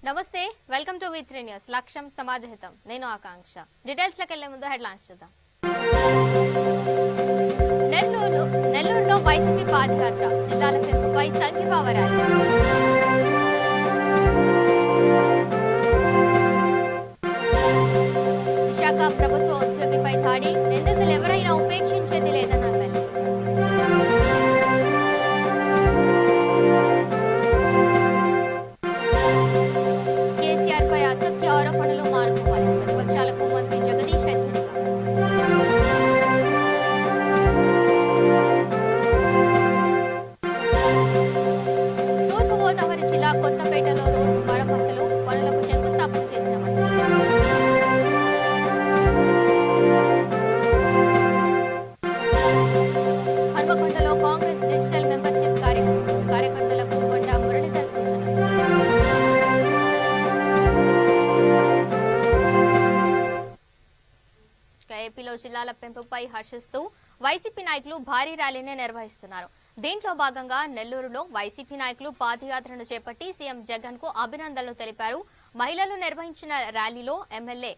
నమస్తే, welcome to V3 news. లక్ష్యం సమాజహితం. నేను ఆకాంక్ష. డీటెయిల్స్ లోకి వెళ్లే ముందు హెడ్లైన్స్ చూద్దాం. నెల్లూరులో వైసీపీ పాదయాత్ర, జిల్లాల పెంపుపై సంఘీభావ ర్యాలీ. విశాఖ ప్రభుత్వ ఉద్యోగిపై దాడి, నిందితులు ఎవరైనా ఉపేక్షించేది లేదన్న ఎమ్మెల్యే. కేసీఆర్ పై అసత్య ఆరోపణలు మానుకోవాలి, ప్రతిపక్షాలకు మంత్రి జగదీష్ హెచ్చరిక. తూర్పు గోదావరి జిల్లా కొత్తపేటలో రోడ్డు మరమ్మతులు, పనులకు శంకుస్థాపన చేసిన మంత్రి. హన్మకొండలో కాంగ్రెస్ డిజిటల్ మెంబర్షిప్ కార్యకర్తలకు కొండా మురళీధర్ సూచన. ఏపీలో జిల్లాల పెంపుపై హర్షిస్తూ వైసీపీ నాయకులు భారీ ర్యాలీని నిర్వహిస్తున్నారు. దీంట్లో భాగంగా నెల్లూరులో వైసీపీ నాయకులు పాదయాత్రను చేపట్టి సీఎం జగన్ కు అభినందనలు తెలిపారు. మహిళలు నిర్వహించిన ర్యాలీలో ఎమ్మెల్యే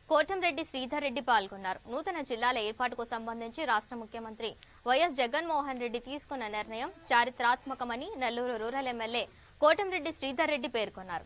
కోటంరెడ్డి శ్రీధర్ రెడ్డి పాల్గొన్నారు. నూతన జిల్లాల ఏర్పాటుకు సంబంధించి రాష్ట్ర ముఖ్యమంత్రి వైఎస్ జగన్మోహన్ రెడ్డి తీసుకున్న నిర్ణయం చారిత్రాత్మకమని నెల్లూరు రూరల్ ఎమ్మెల్యే కోటంరెడ్డి శ్రీధర్ రెడ్డి పేర్కొన్నారు.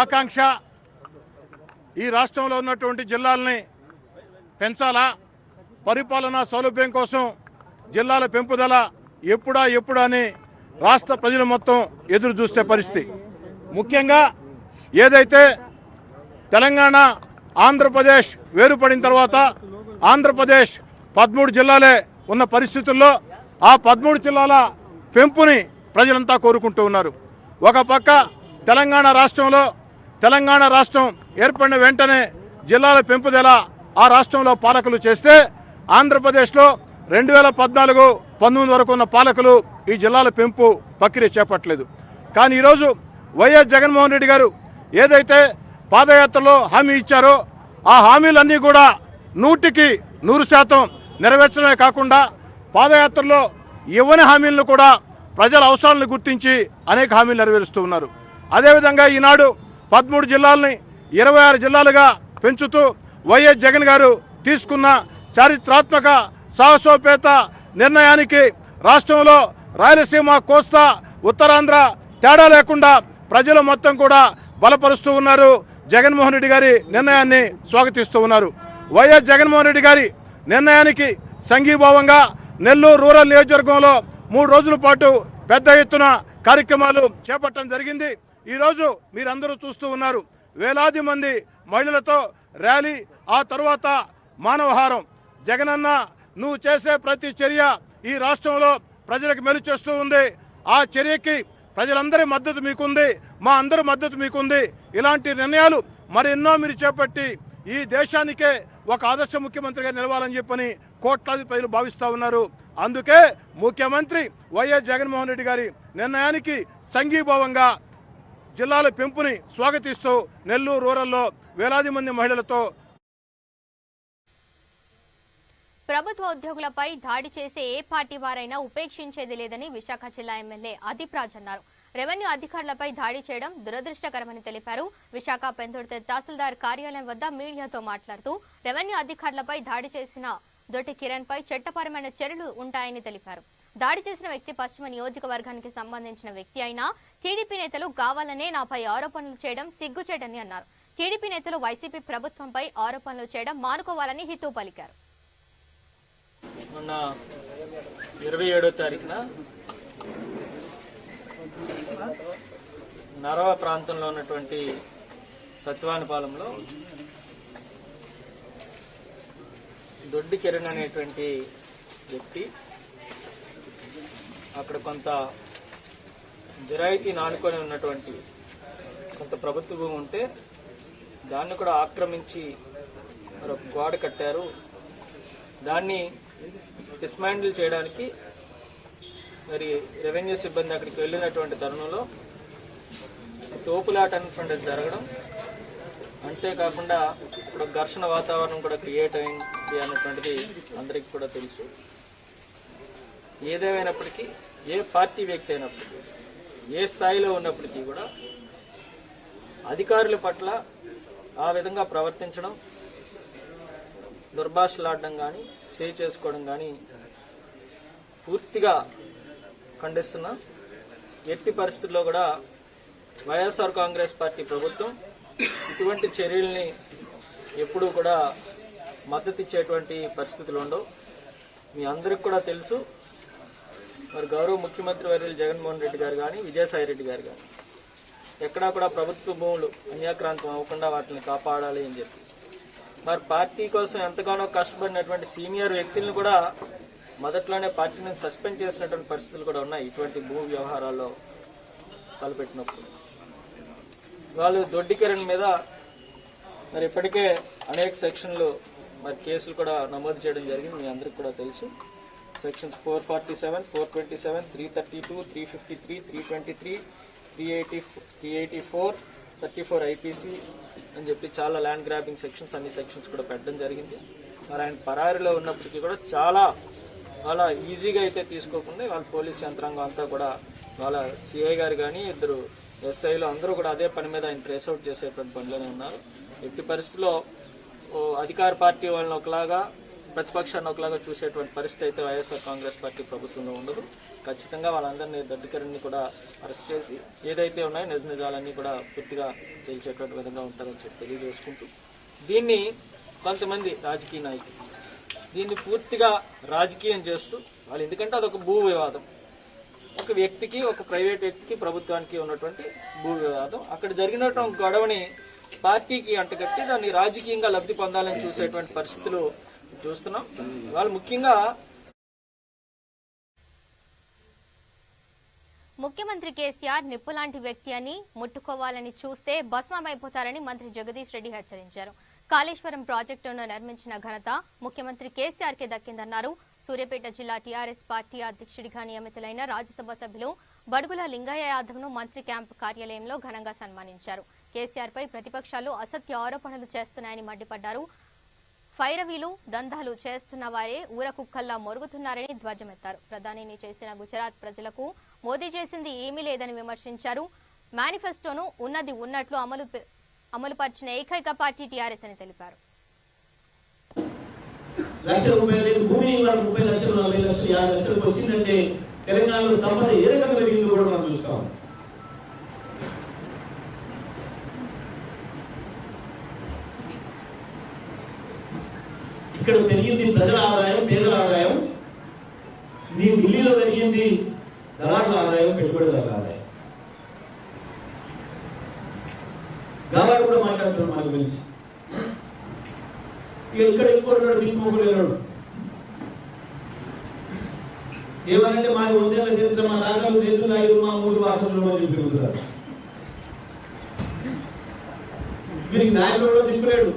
ఆకాంక్ష ఈ రాష్ట్రంలో ఉన్నటువంటి జిల్లాలని పెంచాలా, పరిపాలనా సౌలభ్యం కోసం జిల్లాల పెంపుదల ఎప్పుడా అని రాష్ట్ర ప్రజలు మొత్తం ఎదురు చూసే పరిస్థితి. ముఖ్యంగా ఏదైతే తెలంగాణ ఆంధ్రప్రదేశ్ వేరుపడిన తర్వాత ఆంధ్రప్రదేశ్ 13 జిల్లాలే ఉన్న పరిస్థితుల్లో ఆ 13 జిల్లాల పెంపుని ప్రజలంతా కోరుకుంటూ ఉన్నారు. ఒక పక్క తెలంగాణ రాష్ట్రం ఏర్పడిన వెంటనే జిల్లాల పెంపుదల ఆ రాష్ట్రంలో పాలకులు చేస్తే ఆంధ్రప్రదేశ్లో 2014-19 వరకు ఉన్న పాలకులు ఈ జిల్లాల పెంపు ప్రక్రియ చేపట్టలేదు. కానీ ఈరోజు వైఎస్ జగన్మోహన్ రెడ్డి గారు ఏదైతే పాదయాత్రలో హామీ ఇచ్చారో ఆ హామీలన్నీ కూడా 100% నెరవేర్చడమే కాకుండా పాదయాత్రలో ఇవ్వని హామీలను కూడా ప్రజల అవసరాలను గుర్తించి అనేక హామీలు నెరవేరుస్తూ ఉన్నారు. అదేవిధంగా ఈనాడు 13 జిల్లాలని 26 జిల్లాలుగా పెంచుతూ వైఎస్ జగన్ గారు తీసుకున్న చారిత్రాత్మక సాహసోపేత నిర్ణయానికి రాష్ట్రంలో రాయలసీమ, కోస్తా, ఉత్తరాంధ్ర తేడా లేకుండా ప్రజలు మొత్తం కూడా బలపరుస్తూ ఉన్నారు. జగన్మోహన్ రెడ్డి గారి నిర్ణయాన్ని స్వాగతిస్తూ ఉన్నారు. వైఎస్ జగన్మోహన్ రెడ్డి గారి నిర్ణయానికి సంఘీభావంగా నెల్లూరు రూరల్ నియోజకవర్గంలో 3 రోజుల పాటు పెద్ద ఎత్తున కార్యక్రమాలు చేపట్టడం జరిగింది. ఈరోజు మీరందరూ చూస్తూ ఉన్నారు. వేలాది మంది మహిళలతో ర్యాలీ, ఆ తర్వాత మానవహారం. జగనన్న నువ్వు చేసే ప్రతి చర్య ఈ రాష్ట్రంలో ప్రజలకు మేలు చేస్తూ ఉంది. ఆ చర్యకి ప్రజలందరి మద్దతు మీకుంది, మా అందరి మద్దతు మీకుంది. ఇలాంటి నిర్ణయాలు మరెన్నో మీరు చేపట్టి ఈ దేశానికే ఒక ఆదర్శ ముఖ్యమంత్రిగా నిలవాలని చెప్పని కోట్లాది ప్రజలు భావిస్తూ ఉన్నారు. అందుకే ముఖ్యమంత్రి వైఎస్ జగన్మోహన్ రెడ్డి గారి నిర్ణయానికి సంఘీభావంగా జిల్లాల పెంపుని స్వాగతిస్తూ నెల్లూరు రూరల్లో వేలాది మంది మహిళలతో. ప్రభుత్వ ఉద్యోగులపై దాడి చేసే ఏ పార్టీ వారైనా ఉపేక్షించేది లేదని విశాఖ జిల్లా ఎమ్మెల్యే అదీప్ రాజ్ అన్నారు. రెవెన్యూ అధికారులపై దాడి చేయడం దురదృష్టకరమని తెలిపారు. విశాఖ పెందుర్తి తహసీల్దార్ కార్యాలయం వద్ద మీడియాతో మాట్లాడుతూ రెవెన్యూ అధికారులపై దాడి చేసిన దొడ్డి కిరణ్ పై చట్టపరమైన చర్యలు ఉంటాయని తెలిపారు. దాడి చేసిన వ్యక్తి పశ్చిమ నియోజకవర్గానికి సంబంధించిన వ్యక్తి అయినా టీడీపీ నేతలు కావాలనే నాపై ఆరోపణలు చేయడం సిగ్గుచేటని అన్నారు. టీడీపీ నేతలు వైసీపీ ప్రభుత్వంపై ఆరోపణలు చేయడం మానుకోవాలని హితవు పలికారు. మొన్న 27వ తారీఖున నరవ ప్రాంతంలో ఉన్నటువంటి సత్వానిపాలెంలో దొడ్డి కిరణ్ అనేటువంటి వ్యక్తి అక్కడ కొంత జిరాయితీ నానుకొని ఉన్నటువంటి కొంత ప్రభుత్వ భూమి ఉంటే దాన్ని కూడా ఆక్రమించి మరి ఒక గోడ కట్టారు. దాన్ని డిస్మాండిల్ చేయడానికి మరి రెవెన్యూ సిబ్బంది అక్కడికి వెళ్ళినటువంటి తరుణంలో తోపులాట అనేటువంటిది జరగడం, అంతేకాకుండా ఇప్పుడు ఘర్షణ వాతావరణం కూడా క్రియేట్ అయింది అన్నటువంటిది అందరికీ కూడా తెలుసు. ఏదేమైనప్పటికీ ఏ పార్టీ వ్యక్తి అయినప్పటికీ ఏ స్థాయిలో ఉన్నప్పటికీ కూడా అధికారుల పట్ల ఆ విధంగా ప్రవర్తించడం, దుర్భాషలాడడం కానీ చేయి చేసుకోవడం కానీ పూర్తిగా ఖండిస్తున్నా. ఎట్టి పరిస్థితుల్లో కూడా వైఎస్ఆర్ కాంగ్రెస్ పార్టీ ప్రభుత్వం ఇటువంటి చర్యల్ని ఎప్పుడూ కూడా మద్దతు ఇచ్చేటువంటి పరిస్థితులు ఉండవు. మీ అందరికి కూడా తెలుసు. మరి గౌరవ ముఖ్యమంత్రి వర్యులు జగన్మోహన్ రెడ్డి గారు కానీ విజయసాయి రెడ్డి గారు కానీ ఎక్కడా కూడా ప్రభుత్వ భూములు అన్యాక్రాంతం అవ్వకుండా వాటిని కాపాడాలి అని చెప్పి మరి పార్టీ కోసం ఎంతగానో కష్టపడినటువంటి సీనియర్ వ్యక్తులను కూడా మొదట్లోనే పార్టీ నుంచి సస్పెండ్ చేసినటువంటి పరిస్థితులు కూడా ఉన్నాయి. ఇటువంటి భూ వ్యవహారాల్లో తలపెట్టినప్పుడు వాళ్ళు దొడ్డి కిరణ్ మీద మరి ఇప్పటికే అనేక సెక్షన్లు మరి కేసులు కూడా నమోదు చేయడం జరిగింది. మీ అందరికి కూడా తెలుసు. సెక్షన్స్ 447, 427, 332, 353, 323, 384, 34 ఐపీసీ అని చెప్పి చాలా ల్యాండ్ గ్రాబింగ్ సెక్షన్స్, అన్ని సెక్షన్స్ కూడా పెట్టడం జరిగింది. మరి ఆయన పరారిలో ఉన్నప్పటికీ కూడా చాలా ఈజీగా అయితే తీసుకోకుండా వాళ్ళ పోలీస్ యంత్రాంగం అంతా కూడా వాళ్ళ సిఐ గారు కానీ ఇద్దరు ఎస్ఐలు అందరూ కూడా అదే పని మీద ఆయన ట్రేస్ అవుట్ చేసేటువంటి పనిలోనే ఉన్నారు. ఎట్టి పరిస్థితుల్లో అధికార పార్టీ వాళ్ళని ఒకలాగా ప్రతిపక్షాన్ని ఒకలాగా చూసేటువంటి పరిస్థితి అయితే వైఎస్ఆర్ కాంగ్రెస్ పార్టీ ప్రభుత్వంలో ఉండదు. ఖచ్చితంగా వాళ్ళందరినీ దొడ్డికరణ్ని కూడా అరెస్ట్ చేసి ఏదైతే ఉన్నాయో నిజ నిజాలన్నీ కూడా పూర్తిగా తేల్చేటువంటి విధంగా ఉంటారని చెప్పి తెలియజేసుకుంటూ, దీన్ని కొంతమంది రాజకీయ నాయకులు దీన్ని పూర్తిగా రాజకీయం చేస్తూ వాళ్ళు, ఎందుకంటే అదొక భూ వివాదం, ఒక వ్యక్తికి ఒక ప్రైవేట్ వ్యక్తికి ప్రభుత్వానికి ఉన్నటువంటి భూ వివాదం, అక్కడ జరిగినటువంటి గొడవని పార్టీకి అంటగట్టి దాన్ని రాజకీయంగా లబ్ధి పొందాలని చూసేటువంటి పరిస్థితులు చూస్తున్నాం. వాళ్ళు ముఖ్యంగా ముఖ్యమంత్రి కేసీఆర్ నిప్పులాంటి వ్యక్తి అని, ముట్టుకోవాలని చూస్తే భస్మమైపోతారని మంత్రి జగదీష్ రెడ్డి హెచ్చరించారు. కాళేశ్వరం ప్రాజెక్టును నిర్మించిన ఘనత ముఖ్యమంత్రి కేసీఆర్ కే దక్కిందన్నారు. సూర్యాపేట జిల్లా టీఆర్ఎస్ పార్టీ అధ్యక్షుడిగా నియమితులైన రాజ్యసభ సభ్యులు బడుగుల లింగయ్య యాదవ్ను మంత్రి క్యాంపు కార్యాలయంలో ఘనంగా సన్మానించారు. కేసీఆర్ పై ప్రతిపక్షాలు అసత్య ఆరోపణలు చేస్తున్నాయని మండిపడ్డారు. ఫైరవీలు దందాలు చేస్తున్న వారే ఊరకుక్కల్లా మొరుగుతున్నారని ధ్వజమెత్తారు. ప్రధానిని చేసిన గుజరాత్ ప్రజలకు మోదీ చేసింది ఏమీ లేదని విమర్శించారు. మేనిఫెస్టోను ఉన్నది ఉన్నట్లు అమలుపరిచిన ఏకైక పార్టీ టీఆర్ఎస్ అని తెలిపారు. లక్షల రూపాయలు భూమి 30 లక్షలు 40 లక్షలు 50 లక్షలకు వచ్చిందంటే తెలంగాణలో సంపద ఏ రకంగా పెరిగిందో కూడా మనం చూస్తాం. ఇక్కడ పెరిగింది ప్రజల ఆదాయం, పేదల ఆదాయం. ఢిల్లీలో పెరిగింది దళారుల ఆదాయం, పెట్టుబడిదారుల ఆదాయం. గావారు కూడా మాట్లాడుతున్నారు మనకు గురించి. ఇక ఇక్కడ ఇంకోటి ఇంకొకరు ఏమనంటే మా 100 ఏళ్ల చరిత్ర, మా దాదాపు 2 మా 3 వాసనలో తిరుగుతున్నారు. వీరికి నాయకుడు కూడా దింపలేడు.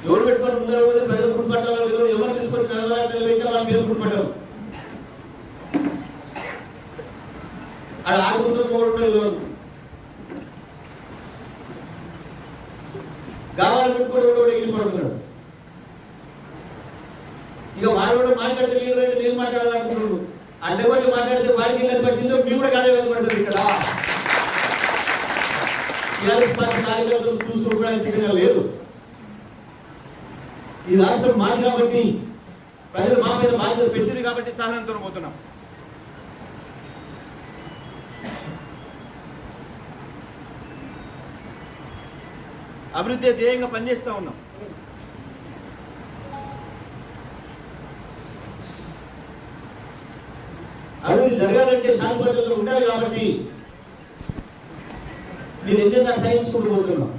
ఎవరు పెట్టుకొని ముందర పోతే ప్రజలు గుర్తుపట్టాలి. ఎవరు తీసుకొచ్చి నగరాలు పెట్టి వాళ్ళ పేరు గుర్తుపట్టారు. అది ఆడుకుంటూ పోవడం రోజు గావాలు పెట్టుకొని ఎగిరిపడుతున్నాడు. ఇక వారు కూడా మాట్లాడితే నేను మాట్లాడాలనుకుంటున్నాడు. అడ్డగొట్టి మాట్లాడితే వారికి ఇల్లు పట్టిందో మీ కూడా కాదే పడుతుంది. ఇక్కడ టీఆర్ఎస్ పార్టీ కార్యకర్తలు చూసుకోవడానికి సిద్ధంగా లేదు. ఈ రాష్ట్రం మాది కాబట్టి, ప్రజలు మా మీద బాధ్యత పెట్టింది కాబట్టి సహనంతో పోతున్నాం. అభివృద్ధి ధ్యేయంగా పనిచేస్తూ ఉన్నాం. అభివృద్ధి జరగాలంటే శాంతి భద్రతలు ఉండాలి. కాబట్టి మీరు ఎన్నెన్నా సహించుకుంటూ పోతున్నాం,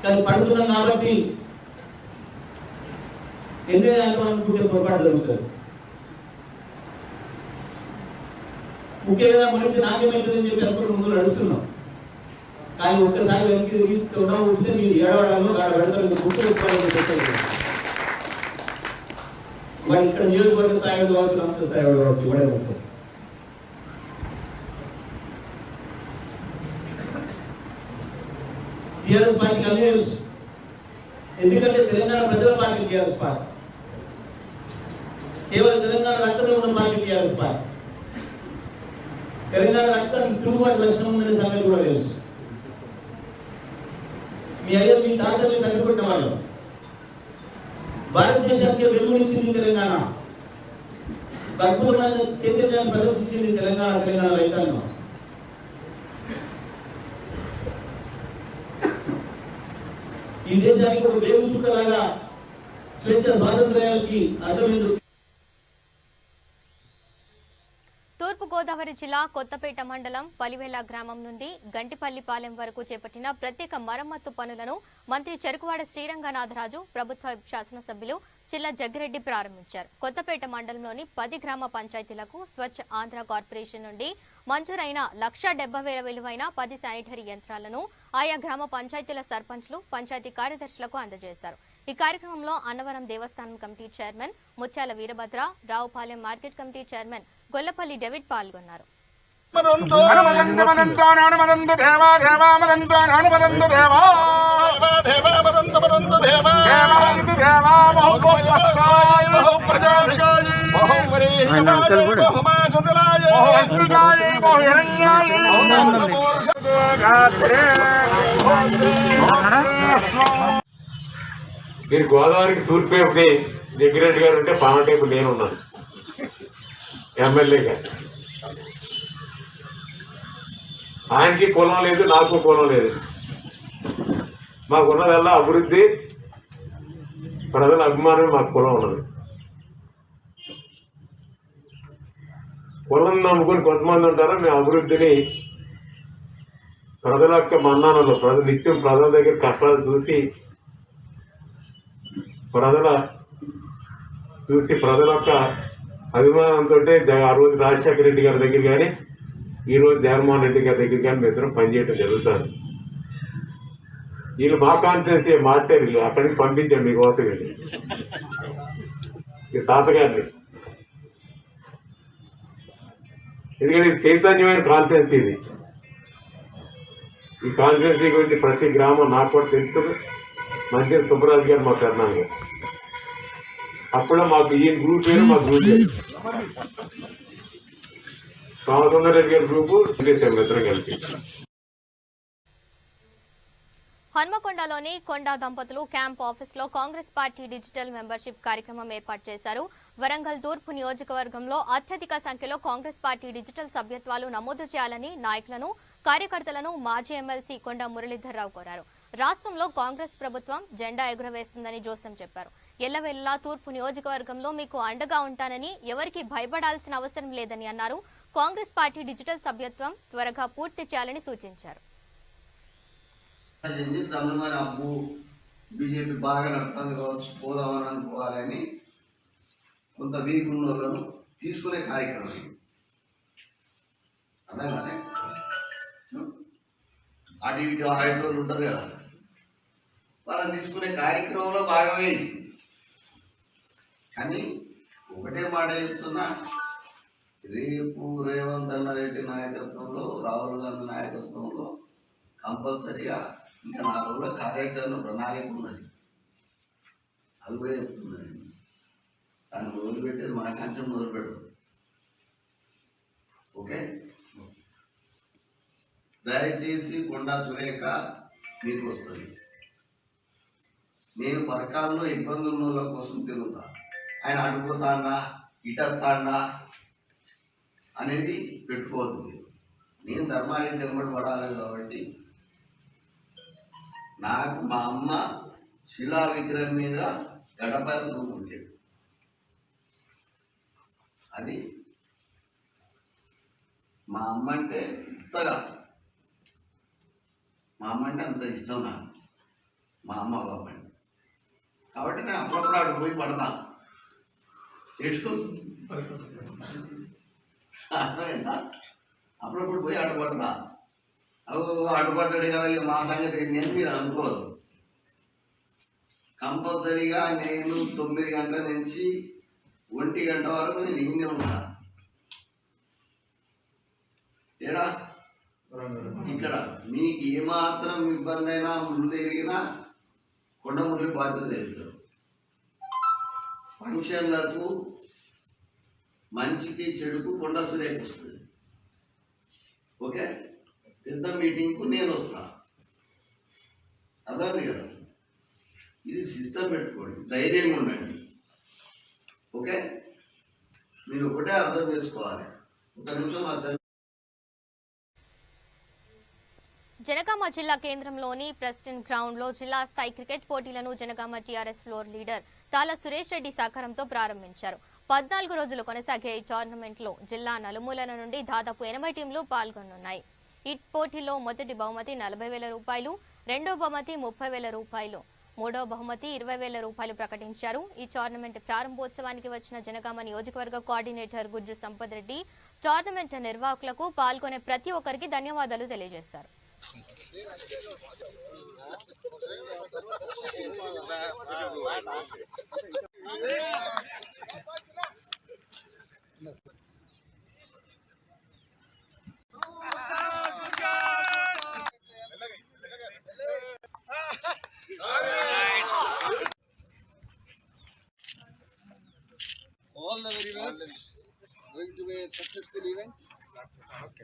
కానీ పడుతున్నాం కాబట్టి ఎన్నే అనుకుంటే పొరపాటు జరుగుతుంది. ముఖ్యంగా మనిషి నాణ్యమైతుందని చెప్పి అనుకుంటూ ముందు నడుస్తున్నాం. కానీ ఒక్కసారి వెనక్కి ఉంటే మీరు ఏడవడాలో పెడతారు గుర్తు మరి ఇక్కడ నియోజకవర్గ స్థాయిలో కావచ్చు, రాష్ట్ర స్థాయిలో కావచ్చు, ఇవ్వడం వస్తుంది. టీఆర్ఎస్ పార్టీకి అన్నీ తెలుసు, ఎందుకంటే తెలంగాణ ప్రజల పార్టీ టీఆర్ఎస్ పార్టీ, కేవలం తెలంగాణ రక్తంలో ఉన్న పార్టీ టీఆర్ఎస్ పార్టీ. తెలంగాణ రక్తం తిరుగుబాటు లక్షణం ఉందనే సంగతి కూడా తెలుసు. మీ అయ్యో మీ తాతల్ని తగ్గిపెట్టిన వాళ్ళు, భారతదేశానికి వెలుగునిచ్చింది తెలంగాణ, అద్భుతమైన చైతన్యాన్ని ప్రదర్శించింది తెలంగాణ రైతాంగం. ఈ దేశానికి ఒక వేగు చుక్కలాగా స్వేచ్ఛ స్వాతంత్ర్యానికి అర్థమైంది. తూర్పుగోదావరి జిల్లా కొత్తపేట మండలం పలివెల గ్రామం నుండి గంటిపల్లిపాలెం వరకు చేపట్టిన ప్రత్యేక మరమ్మత్తు పనులను మంత్రి చెరుకువాడ శ్రీరంగనాథరాజు ప్రభుత్వ శాసనసభ్యులు చిల్ల జగ్గిరెడ్డి ప్రారంభించారు. కొత్తపేట మండలంలోని 10 గ్రామ పంచాయతీలకు స్వచ్ఛ ఆంధ్ర కార్పొరేషన్ నుండి మంజూరైన 1,70,000 విలువైన 10 శానిటరీ యంత్రాలను ఆయా గ్రామ పంచాయతీల సర్పంచ్లు, పంచాయతీ కార్యదర్శులకు అందజేశారు. ఈ కార్యక్రమంలో అన్నవరం దేవస్థానం committee chairman Muthyala Veerabhadra, Ravupalem market committee chairman Gollapalli David పాల్గొన్నారు. మీరు గోదావరికి తూర్పేపుకి జగ్గిరెడ్డి గారు ఉంటే పామటేపు నేనున్నాను ఎమ్మెల్యేగా. ఆయనకి కులం లేదు, నాకు కులం లేదు. మాకున్నదల్లా అభివృద్ధి, ప్రజల అభిమానం. మాకు కులం ఉన్నది. కులం నమ్ముకుని కొంతమంది ఉంటారు. మేము అభివృద్ధిని ప్రజల యొక్క మన్నానలో నిత్యం ప్రజల దగ్గర కష్టాలు చూసి ప్రజల యొక్క అభిమానంతో ఆ రోజు రాజశేఖర రెడ్డి గారి దగ్గర కానీ ఈ రోజు జగన్మోహన్ రెడ్డి గారి దగ్గర కానీ మిత్రం పనిచేయడం జరుగుతుంది. వీళ్ళు మా కాన్ఫిడెన్సీ మార్చారు. వీళ్ళు అక్కడి నుంచి పంపించారు మీకోసం వెళ్ళి ఈ తాతగారిని. ఎందుకంటే ఇది చైతన్యమైన కాన్ఫిడెన్సీ. ఇది ఈ కాన్ఫిడెన్సీ గురించి ప్రతి గ్రామం నాకు కూడా తెలుస్తుంది. మంచి సుబ్బరాజు గారు మా పెద్దనాన్న గారు. అప్పుడు మాకు ఈ గ్రూప్ పేరు మా గ్రూప్ పేరు రామచంద్ర రెడ్డి గారి గ్రూపు ఇద్దరం కలిపి. హన్మకొండలోని కొండా దంపతులు క్యాంప్ ఆఫీసులో కాంగ్రెస్ పార్టీ డిజిటల్ మెంబర్షిప్ కార్యక్రమం ఏర్పాటు చేశారు. వరంగల్ తూర్పు నియోజకవర్గంలో అత్యధిక సంఖ్యలో కాంగ్రెస్ పార్టీ డిజిటల్ సభ్యత్వాలు నమోదు చేయాలని నాయకులను, కార్యకర్తలను మాజీ ఎమ్మెల్సీ కొండా మురళీధర్రావు కోరారు. రాష్ట్రంలో కాంగ్రెస్ ప్రభుత్వం జెండా ఎగురవేస్తుందని జోస్యం చెప్పారు. ఎల్లవెల్లా తూర్పు నియోజకవర్గంలో మీకు అండగా ఉంటానని, ఎవరికి భయపడాల్సిన అవసరం లేదని అన్నారు. కాంగ్రెస్ పార్టీ డిజిటల్ సభ్యత్వం త్వరగా పూర్తి చేయాలని సూచించారు. బీజేపీ బాగా నడుతుంది కావచ్చు, పోదామని అనుకోవాలని కొంత వీక్ ఉన్న వాళ్ళను తీసుకునే కార్యక్రమం. అర్థంగానే అటు ఇటు ఆడేటోళ్ళు ఉంటారు కదా, వాళ్ళని తీసుకునే కార్యక్రమంలో భాగమే ఇది. కానీ ఒకటే మాట చెప్తున్నా, రేపు రేవంత్ రెడ్డి నాయకత్వంలో, రాహుల్ గాంధీ నాయకత్వంలో కంపల్సరిగా ఇంకా 4 రోజుల కార్యాచరణ ప్రణాళిక ఉన్నది. అది కూడా చెప్తున్నాను. దాన్ని మొదలుపెట్టేది మన కంచెం మొదలు పెడతాం. ఓకే, దయచేసి కొండా సురేఖ మీకు వస్తుంది. నేను పరకాల్లో ఇబ్బందులు ఉన్న వాళ్ళ కోసం తిరుగుతా. ఆయన అడుగుతాడా, ఇటత్తాడా అనేది పెట్టుకోవద్దు. నేను ధర్మారెడ్డి వెంబడి పడాలి కాబట్టి నాకు మా అమ్మ శిలా విగ్రహం మీద గడప ఉంటాడు. అది మా అమ్మ అంటే కొత్తగా, మా అమ్మ అంటే అంత ఇష్టం నాకు, మా అమ్మ బాబు అంటే. కాబట్టి నేను అప్పుడప్పుడు అటు పోయి పడతా. అర్థమైందా? అప్పుడప్పుడు పోయి అడ్డుపడతా. అడ్డుపడ్డాడు కదా ఇక మా సంగతి నేను మీరు అనుకోదు. కంపల్సరీగా నేను 9 గంటల నుంచి 1 గంట వరకు నేను ఈయనే ఉంటా. ఏడా ఇక్కడ మీకు ఏమాత్రం ఇబ్బంది అయినా ముళ్ళు తిరిగినా కొండమురళి బాధ్యత తెలుస్తారు. ఫంక్షన్లకు మంచికి చెడుకు కొండ సురేఖ వస్తుంది. ఓకే, పెద్ద మీటింగ్కు నేను వస్తా. అర్థమైంది కదా? ఇది సిస్టమ్ పెట్టుకోండి, ధైర్యంగా ఉండండి. ఓకే, మీరు ఒకటే అర్థం చేసుకోవాలి. ఒక నిమిషం ఆ జనగామ జిల్లా కేంద్రంలోని ప్రెసిడెంట్ గ్రౌండ్ లో జిల్లా స్థాయి క్రికెట్ పోటీలను Janagama TRS floor leader Tala Suresh Reddy సహకారంతో ప్రారంభించారు. 14 రోజులు కొనసాగే ఈ టోర్నమెంట్ లో జిల్లా నలుమూలల నుండి దాదాపు 80 టీంలు పాల్గొనున్నాయి. ఈ పోటీలో మొదటి బహుమతి 40,000 రూపాయలు, రెండో బహుమతి 30,000 రూపాయలు, మూడో బహుమతి 20,000 రూపాయలు ప్రకటించారు. ఈ టోర్నమెంట్ ప్రారంభోత్సవానికి వచ్చిన జనగామ నియోజకవర్గ కోఆర్డినేటర్ గుజ్జు సంపత్ రెడ్డి టోర్నమెంట్ నిర్వాహకులకు పాల్గొనే ప్రతి ఒక్కరికి ధన్యవాదాలు తెలియజేశారు. All the very best. Going to be a successful event.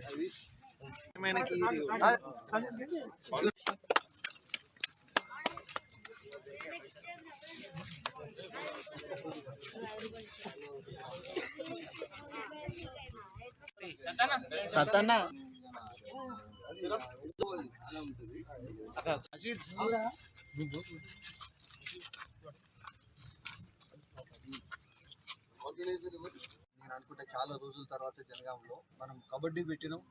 I wish. Satana. నేను అనుకుంటే చాలా రోజుల తర్వాత జనగామలో మనం కబడ్డీ పెట్టినాం.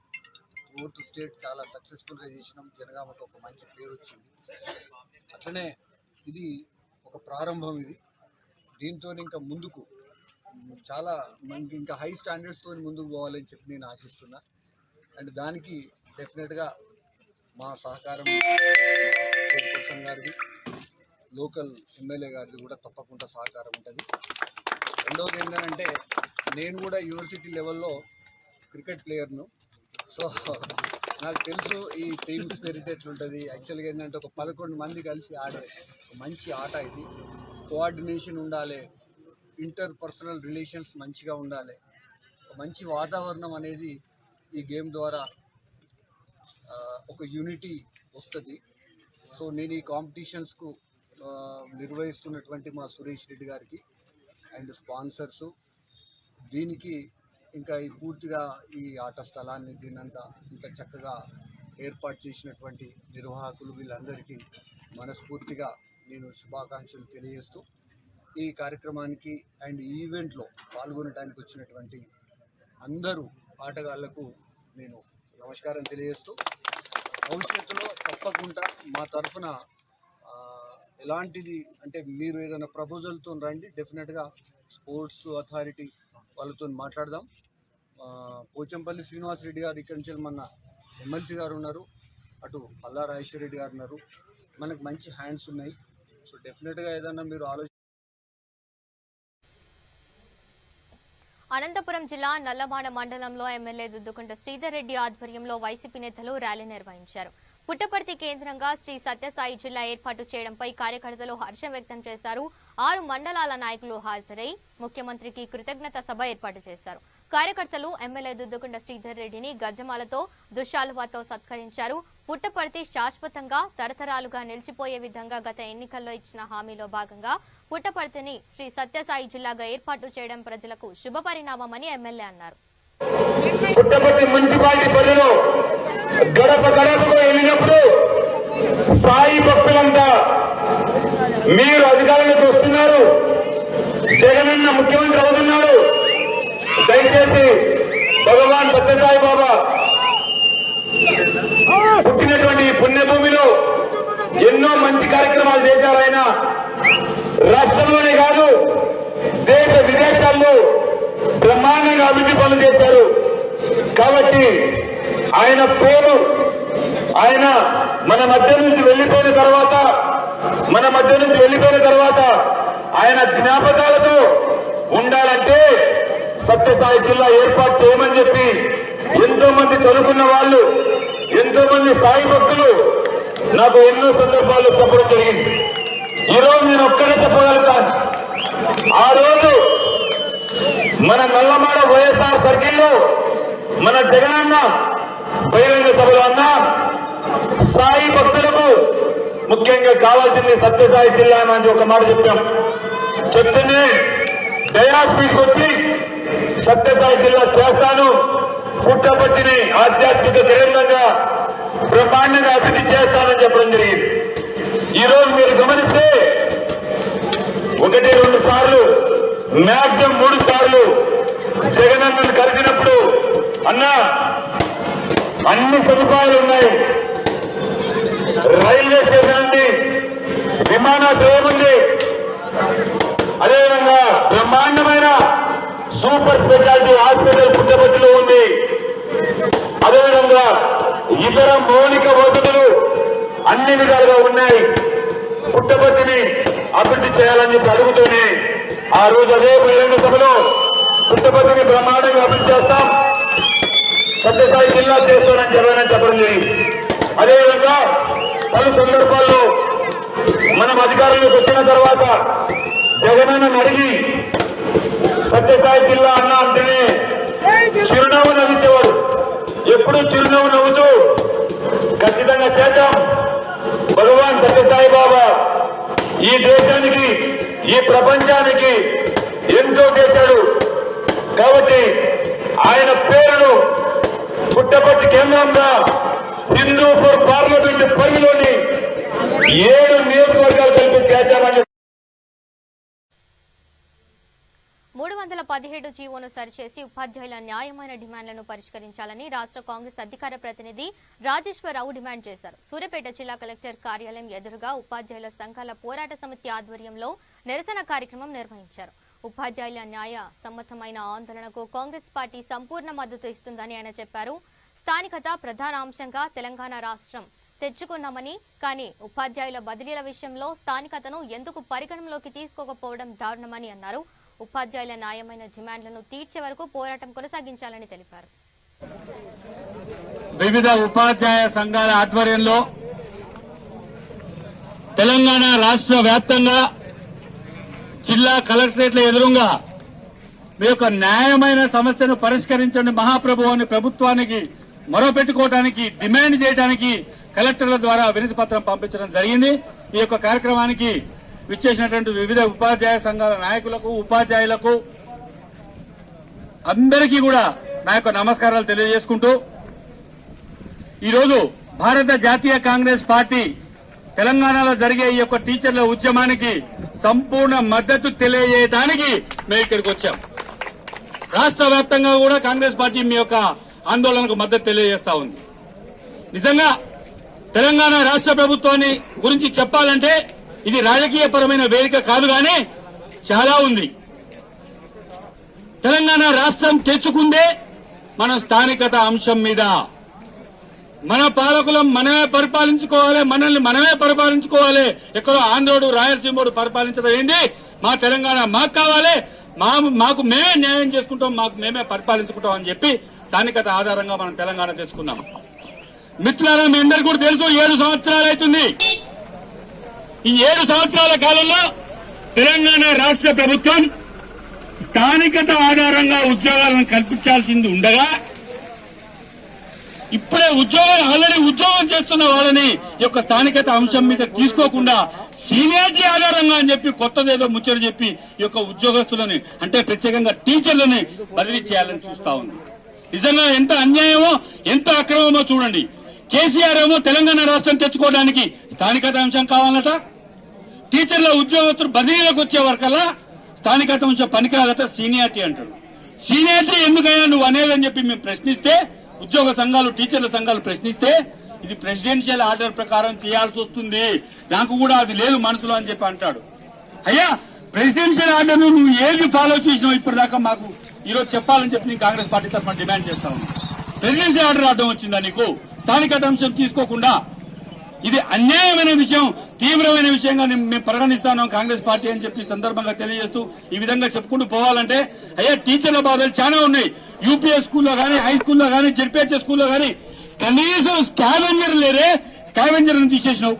4th స్టేట్ చాలా సక్సెస్ఫుల్గా చేసినాం. జనగామకు ఒక మంచి పేరు వచ్చింది. అట్లనే ఇది ఒక ప్రారంభం. ఇది దీంతో ఇంకా ముందుకు చాలా ఇంకా హై స్టాండర్డ్స్తో ముందుకు పోవాలని చెప్పి నేను ఆశిస్తున్నా. అండ్ దానికి డెఫినెట్గా మా సహకారం చైర్పర్సన్ గారిది, లోకల్ ఎమ్మెల్యే గారిది కూడా తప్పకుండా సహకారం ఉంటుంది. రెండవది ఏంటంటే నేను కూడా యూనివర్సిటీ లెవెల్లో క్రికెట్ ప్లేయర్ను. సో నాకు తెలుసు ఈ టీమ్ స్పిరిట్ ఎట్లుంటుంది. యాక్చువల్గా ఏంటంటే ఒక 11 మంది కలిసి ఆడే మంచి ఆట ఇది. కోఆర్డినేషన్ ఉండాలి, ఇంటర్ పర్సనల్ రిలేషన్స్ మంచిగా ఉండాలి, మంచి వాతావరణం అనేది ఈ గేమ్ ద్వారా ఒక యూనిటీ వస్తుంది. సో నేను ఈ కాంపిటీషన్స్కు నిర్వహిస్తున్నటువంటి మా సురేష్ రెడ్డి గారికి అండ్ స్పాన్సర్సు, దీనికి ఇంకా ఈ పూర్తిగా ఈ ఆట స్థలాన్ని దీనంతా ఇంత చక్కగా ఏర్పాటు చేసినటువంటి నిర్వాహకులు వీళ్ళందరికీ మనస్ఫూర్తిగా నేను శుభాకాంక్షలు తెలియజేస్తూ ఈ కార్యక్రమానికి అండ్ ఈవెంట్లో పాల్గొనడానికి వచ్చినటువంటి అందరూ ఆటగాళ్లకు నేను నమస్కారం తెలియజేస్తూ భవిష్యత్తులో తప్పకుండా మా తరఫున ఎలాంటిది అంటే మీరు ఏదైనా ప్రపోజల్తో రండి, డెఫినెట్గా స్పోర్ట్స్ అథారిటీ వాళ్ళతో మాట్లాడదాం. పోచంపల్లి శ్రీనివాసరెడ్డి గారు ఇక్కడి నుంచి మన ఎమ్మెల్సీ గారు ఉన్నారు, అటు పల్లా రాజేశ్వర రెడ్డి గారు ఉన్నారు. మనకు మంచి హ్యాండ్స్ ఉన్నాయి. సో డెఫినెట్గా ఏదైనా మీరు అనంతపురం జిల్లా నల్లమాడ మండలంలో ఎమ్మెల్యే దుద్దుకుంట శ్రీధర్ రెడ్డి ఆధ్వర్యంలో వైసీపీ నేతలు ర్యాలీ నిర్వహించారు. పుట్టపర్తి కేంద్రంగా శ్రీ సత్యసాయి జిల్లా ఏర్పాటు చేయడంపై కార్యకర్తలు హర్షం వ్యక్తం చేశారు. 6 మండలాల నాయకులు హాజరై ముఖ్యమంత్రికి కృతజ్ఞత సభ ఏర్పాటు చేశారు. కార్యకర్తలు ఎమ్మెల్యే దుద్దుకుంట శ్రీధర్ రెడ్డిని గజ్జమాలతో దుశ్శాలువాతో సత్కరించారు. పుట్టపర్తి శాశ్వతంగా తరతరాలుగా నిలిచిపోయే విధంగా గత ఎన్నికల్లో ఇచ్చిన హామీలో భాగంగా పుట్టపర్తిని శ్రీ సత్యసాయి జిల్లాగా ఏర్పాటు చేయడం ప్రజలకు శుభ పరిణామమని ఎమ్మెల్యే అన్నారు. పుట్టపర్తి మున్సిపాలిటీ పరిధిలో గడప గడపకు వెళ్ళినప్పుడు సాయి భక్తులంతా మీరు అధికారులకు వస్తున్నారు, జగనన్న ముఖ్యమంత్రి అవుతున్నాడు, దయచేసి భగవాన్ సత్యసాయి బాబా పుట్టినటువంటి ఈ పుణ్యభూమిలో ఎన్నో మంచి కార్యక్రమాలు చేశారు ఆయన. రాష్ట్రంలోనే కాదు దేశ విదేశాల్లో బ్రహ్మాండంగా అభివృద్ధి పనులు చేశారు. కాబట్టి ఆయన పేరు ఆయన మన మధ్య నుంచి వెళ్ళిపోయిన తర్వాత ఆయన జ్ఞాపకాలతో ఉండాలంటే సత్యసాయి జిల్లా ఏర్పాటు చేయమని చెప్పి ఎంతో మంది చదువుకున్న వాళ్ళు, ఎంతో మంది సాయి భక్తులు నాకు ఎన్నో సందర్భాల్లో చెప్పడం జరిగింది. ఈరోజు నేను ఒక్కడే చెప్పగలుగుతాను. ఆ రోజు మన నల్లమాడ వైఎస్ఆర్ సర్కిల్లో మన జగనన్న బహిరంగ సభలో అన్న సాయి భక్తులకు ముఖ్యంగా కావాల్సింది సత్యసాయి జిల్లా అని ఒక మాట చెప్పాం. చెప్తేనే డయాస్పీకి వచ్చి సత్యసాయి జిల్లా చేస్తాను, పుట్టపట్టిని ఆధ్యాత్మిక కేంద్రంగా బ్రహ్మాండంగా అభివృద్ధి చేస్తానని చెప్పడం జరిగింది. ఈ రోజు మీరు గమనిస్తే 1-2 సార్లు, మ్యాక్సిమం 3 సార్లు జగనన్నను కలిసినప్పుడు అన్నా అన్ని సదుపాయాలు ఉన్నాయి, రైల్వే స్టేషన్ ఉంది, విమానాశ్రయం ఉంది, అదేవిధంగా బ్రహ్మాండమైన సూపర్ స్పెషాలిటీ హాస్పిటల్ పుట్టపర్తిలో ఉంది, అదేవిధంగా ఇతర మౌలిక వసతులు అన్ని విధాలుగా ఉన్నాయి. పుట్టపర్తిని అభివృద్ధి చేయాలని చెప్పి అడుగుతూనే ఆ రోజు అదే బహిరంగ సభలో పుట్టపర్తిని బ్రహ్మాండంగా అభివృద్ధి చేస్తాం, సత్యసాయి జిల్లా చేస్తానని చెప్పడం జరిగింది. అదేవిధంగా పలు సందర్భాల్లో మనం అధికారంలోకి వచ్చిన తర్వాత జగనన్నను అడిగి సత్యసాయి జిల్లా అన్న అంటేనే చిరునవ్వు నవ్వించేవాడు. ఎప్పుడు చిరునవ్వు నవ్వుతూ ఖచ్చితంగా చేద్దాం, భగవాన్ సత్యసాయి బాబా ఈ దేశానికి, ఈ ప్రపంచానికి ఎంతో చేశాడు. కాబట్టి ఆయన పేరును పుట్టపర్తి కేంద్రంగా హిందూపూర్ పార్లమెంట్ పరిధిలోని 7 నియోజకవర్గాలు కలిపి చేద్దామని 317 జీవోను సరిచేసి ఉపాధ్యాయుల న్యాయమైన డిమాండ్లను పరిష్కరించాలని రాష్ట్ర కాంగ్రెస్ అధికార ప్రతినిధి రాజేశ్వరరావు డిమాండ్ చేశారు. సూర్యాపేట జిల్లా కలెక్టర్ కార్యాలయం ఎదురుగా ఉపాధ్యాయుల సంఘాల పోరాట సమితి ఆధ్వర్యంలో నిరసన కార్యక్రమం నిర్వహించారు. ఉపాధ్యాయుల న్యాయ సమ్మతమైన ఆందోళనకు కాంగ్రెస్ పార్టీ సంపూర్ణ మద్దతు ఇస్తుందని ఆయన చెప్పారు. స్థానికత ప్రధాన అంశంగా తెలంగాణ రాష్ట్రం తెచ్చుకున్నామని, కానీ ఉపాధ్యాయుల బదిలీల విషయంలో స్థానికతను ఎందుకు పరిగణనలోకి తీసుకోకపోవడం దారుణమని అన్నారు. ఉపాధ్యాయుల న్యాయమైన డిమాండ్లను తీర్చే వరకు పోరాటం కొనసాగించాలని తెలిపారు. వివిధ ఉపాధ్యాయ సంఘాల ఆధ్వర్యంలో తెలంగాణ రాష్ట్ర వ్యాప్తంగా జిల్లా కలెక్టరేట్ల ఎదురుగా మీ యొక్క న్యాయమైన సమస్యను పరిష్కరించండి మహాప్రభు అని ప్రభుత్వానికి మొరపెట్టుకోవడానికి, డిమాండ్ చేయడానికి కలెక్టర్ల ద్వారా వినతి పత్రం పంపించడం జరిగింది. ఈ యొక్క కార్యక్రమానికి విచ్చేసినటువంటి వివిధ ఉపాధ్యాయ సంఘాల నాయకులకు, ఉపాధ్యాయులకు అందరికీ కూడా నా యొక్క నమస్కారాలు తెలియజేసుకుంటూ, ఈరోజు భారత జాతీయ కాంగ్రెస్ పార్టీ తెలంగాణలో జరిగే ఈ యొక్క టీచర్ల ఉద్యమానికి సంపూర్ణ మద్దతు తెలియజేయడానికి మేము ఇక్కడికి వచ్చాం. రాష్ట్ర వ్యాప్తంగా కూడా కాంగ్రెస్ పార్టీ మీ యొక్క ఆందోళనకు మద్దతు తెలియజేస్తా ఉంది. నిజంగా తెలంగాణ రాష్ట్ర ప్రభుత్వాన్ని గురించి చెప్పాలంటే ఇది రాజకీయపరమైన వేదిక కాదు, కానీ చాలా ఉంది. తెలంగాణ రాష్ట్రం తెచ్చుకుందే మన స్థానికత అంశం మీద. మన పాలకులం మనమే పరిపాలించుకోవాలి, మనల్ని మనమే పరిపాలించుకోవాలి. ఎక్కడో ఆంధ్రోడు రాయలసీమోడు పరిపాలించడం ఏంది? మా తెలంగాణ మాకు కావాలి, మాకు మేమే న్యాయం చేసుకుంటాం, మాకు మేమే పరిపాలించుకుంటాం అని చెప్పి స్థానికత ఆధారంగా మనం తెలంగాణ తెచ్చుకున్నాం. మిత్రులారా, మీ అందరికీ కూడా తెలుసు, 7 సంవత్సరాలు అవుతుంది. ఈ 7 సంవత్సరాల కాలంలో తెలంగాణ రాష్ట్ర ప్రభుత్వం స్థానికత ఆధారంగా ఉద్యోగాలను కల్పించాల్సింది ఉండగా, ఇప్పుడే ఆల్రెడీ ఉద్యోగం చేస్తున్న వాళ్ళని యొక్క స్థానికత అంశం మీద తీసుకోకుండా సీనియారిటీ ఆధారంగా అని చెప్పి కొత్తదేదో ముచ్చట చెప్పి ఈ యొక్క ఉద్యోగస్తులని, అంటే ప్రత్యేకంగా టీచర్లని బదిలీ చేయాలని చూస్తా ఉంది. నిజంగా ఎంత అన్యాయమో, ఎంత అక్రమమో చూడండి. కేసీఆర్ ఏమో తెలంగాణ రాష్ట్రం తెచ్చుకోవడానికి స్థానికత అంశం కావాలట, టీచర్ల ఉద్యోగస్తులు బదిలీలకు వచ్చే వరకల్లా స్థానికత అంశం పనికిరాదట, సీనియారిటీ అంటాడు. సీనియారిటీ ఎందుకయ్యా నువ్వు అనేదని చెప్పి మేము ప్రశ్నిస్తే, ఉద్యోగ సంఘాలు, టీచర్ల సంఘాలు ప్రశ్నిస్తే, ఇది ప్రెసిడెన్షియల్ ఆర్డర్ ప్రకారం చేయాల్సి వస్తుంది, నాకు కూడా అది లేదు మనసులో అని చెప్పి అంటాడు. అయ్యా, ప్రెసిడెన్షియల్ ఆర్డర్ నువ్వు ఏది ఫాలో చేసినావు ఇప్పటిదాకా మాకు ఈరోజు చెప్పాలని చెప్పి నేను కాంగ్రెస్ పార్టీ తరఫున డిమాండ్ చేస్తా ఉన్నాను. ప్రెసిడెన్షియల్ ఆర్డర్ అడ్డం వచ్చిందా నీకు? స్థానికత అంశం తీసుకోకుండా ఇది అన్యాయమైన విషయం, తీవ్రమైన విషయంగా మేము పరిగణిస్తాను కాంగ్రెస్ పార్టీ అని చెప్పి సందర్భంగా తెలియజేస్తూ, ఈ విధంగా చెప్పుకుంటూ పోవాలంటే అయ్యా టీచర్ల బాధలు చాలా ఉన్నాయి. యూపీఎస్ స్కూల్లో కానీ, హై స్కూల్లో కానీ, జెడ్పీహెచ్ఎస్ స్కూల్లో కానీ కనీసం స్కావెంజర్ లేరే, స్కావెంజర్ తీసేసినావు.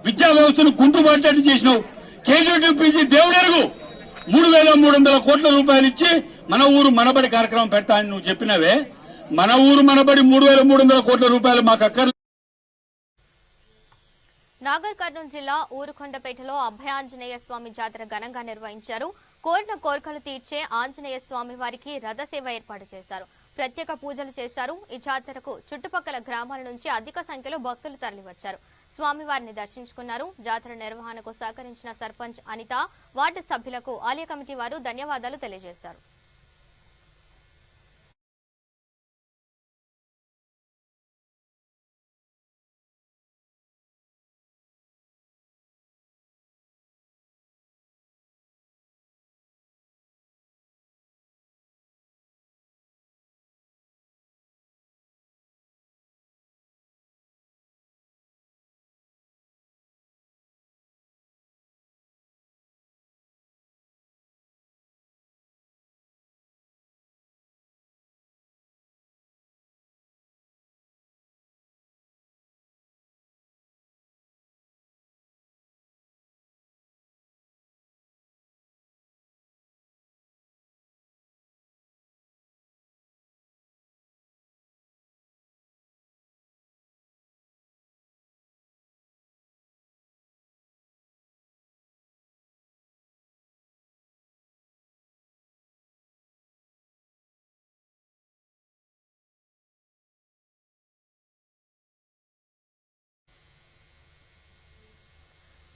విద్యా వ్యవస్థను కుంటుబాటు చేసినావు. కేజీపీజీ దేవుడెరుగు 3,300 కోట్ల రూపాయలు ఇచ్చి మన ఊరు మనబడి కార్యక్రమం పెడతా అని నువ్వు చెప్పినవే. మన ఊరు మనబడి 3,300 కోట్ల రూపాయలు మాకు అక్కర్లేదు. నాగర్ కర్నూలు జిల్లా ఊరుకొండపేటలో అభయాంజనేయ స్వామి జాతర ఘనంగా నిర్వహించారు. కోరిన కోరికలు తీర్చే ఆంజనేయ స్వామి వారికి రథసేవ ఏర్పాటు చేశారు. ప్రత్యేక పూజలు చేశారు. ఈ జాతరకు చుట్టుపక్కల గ్రామాల నుంచి అధిక సంఖ్యలో భక్తులు తరలివచ్చారు. స్వామివారిని దర్శించుకున్నారు. జాతర నిర్వహణకు సహకరించిన సర్పంచ్ అనిత, వార్డు సభ్యులకు ఆలయ కమిటీ వారు ధన్యవాదాలు తెలియజేశారు.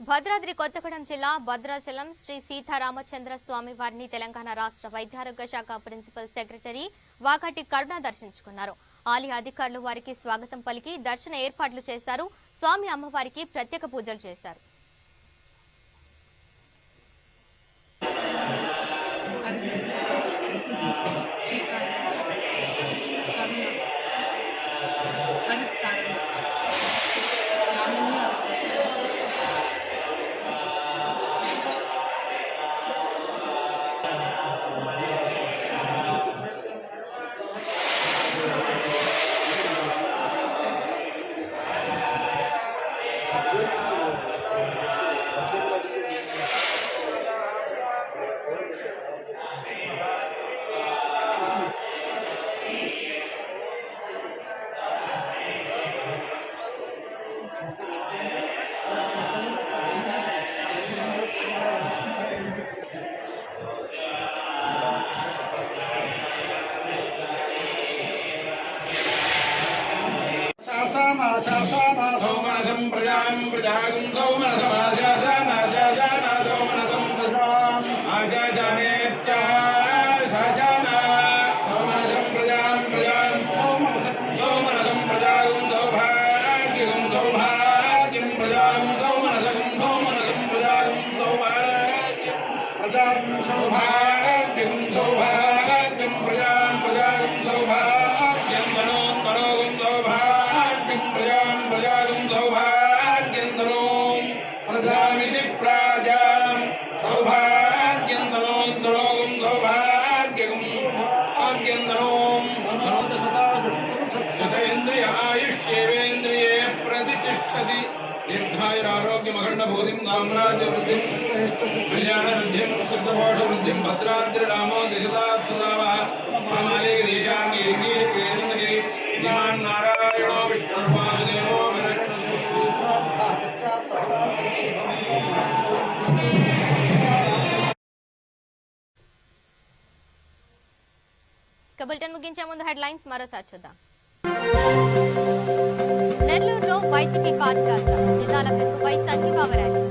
భద్రాద్రి కొత్తగూడెం జిల్లా భద్రాచలం శ్రీ సీతారామచంద్ర స్వామి వారిని తెలంగాణ రాష్ట్ర వైద్యారోగ్య శాఖ ప్రిన్సిపల్ సెక్రటరీ వాకటి కరుణ దర్శించుకున్నారు. ఆలయ అధికారులు వారికి స్వాగతం పలికి దర్శన ఏర్పాట్లు చేశారు. స్వామి అమ్మవారికి ప్రత్యేక పూజలు చేశారు. भद्राद्रि रामो दिशदात् सदावः प्रमाले देशांगे केन्द्रे विमान नारायणो विष्णुर्वासुदेवो विरक्षसु बुलेटिन ముగించే ముందు హెడ్లైన్స్ మరోసారి చూద్దాం. నెల్లూరులో వైసీపీ పాదయాత్ర, జిల్లాల పెంపుపై సంఘీభావ ర్యాలీ.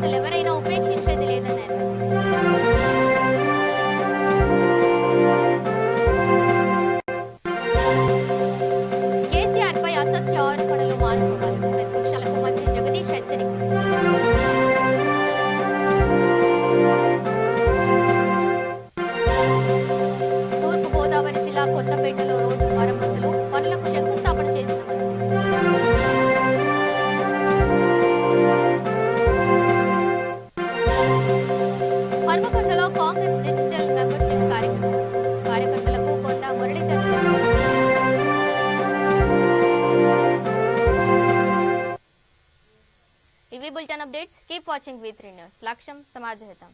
కార్యకర్తలు ఎవరైనా ఉపేక్షించేది లేదన్నారు. కేసీఆర్ పై అసత్య ఆరోపణలు మానుకోవాలి, ప్రతిపక్షాలకు మంత్రి జగదీష్ హెచ్చరిక. తూర్పు గోదావరి జిల్లా కొత్తపేటలో రోడ్డు మరమ్మతులు పనులకు శంకుస్థాపన చేసిన హన్మకొండలో కాంగ్రెస్ డిజిటల్ మెంబర్షిప్ కార్యక్రమం, కార్యకర్తలకు కొండ మురళీధర్. ఇవి bulletin updates. Keep watching V3 news. లక్ష్యం సమాజహితం.